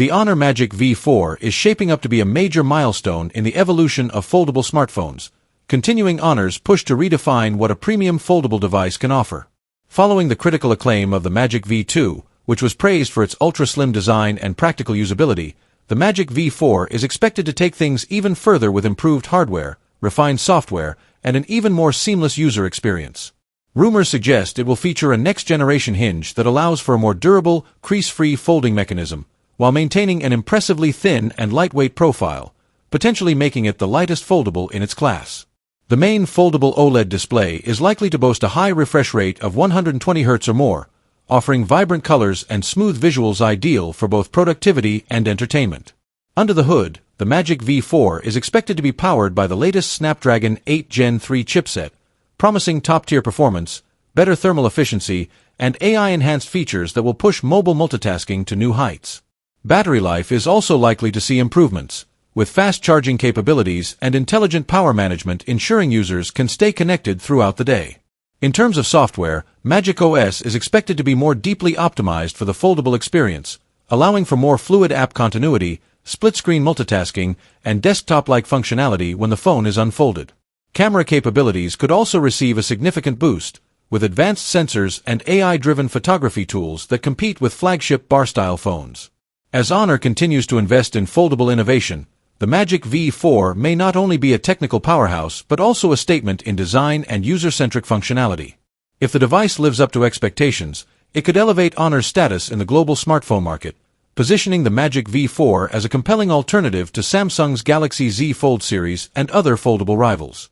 The Honor Magic V4 is shaping up to be a major milestone in the evolution of foldable smartphones, continuing Honor's push to redefine what a premium foldable device can offer. Following the critical acclaim of the Magic V2, which was praised for its ultra-slim design and practical usability, the Magic V4 is expected to take things even further with improved hardware, refined software, and an even more seamless user experience. Rumors suggest it will feature a next-generation hinge that allows for a more durable, crease-free folding mechanism, while maintaining an impressively thin and lightweight profile, potentially making it the lightest foldable in its class. The main foldable OLED display is likely to boast a high refresh rate of 120 Hz or more, offering vibrant colors and smooth visuals ideal for both productivity and entertainment. Under the hood, the Magic V4 is expected to be powered by the latest Snapdragon 8 Gen 3 chipset, promising top-tier performance, better thermal efficiency, and AI-enhanced features that will push mobile multitasking to new heights. Battery life is also likely to see improvements, with fast charging capabilities and intelligent power management ensuring users can stay connected throughout the day. In terms of software, Magic OS is expected to be more deeply optimized for the foldable experience, allowing for more fluid app continuity, split-screen multitasking, and desktop-like functionality when the phone is unfolded. Camera capabilities could also receive a significant boost, with advanced sensors and AI-driven photography tools that compete with flagship bar-style phones. As Honor continues to invest in foldable innovation, the Magic V4 may not only be a technical powerhouse but also a statement in design and user-centric functionality. If the device lives up to expectations, it could elevate Honor's status in the global smartphone market, positioning the Magic V4 as a compelling alternative to Samsung's Galaxy Z Fold series and other foldable rivals.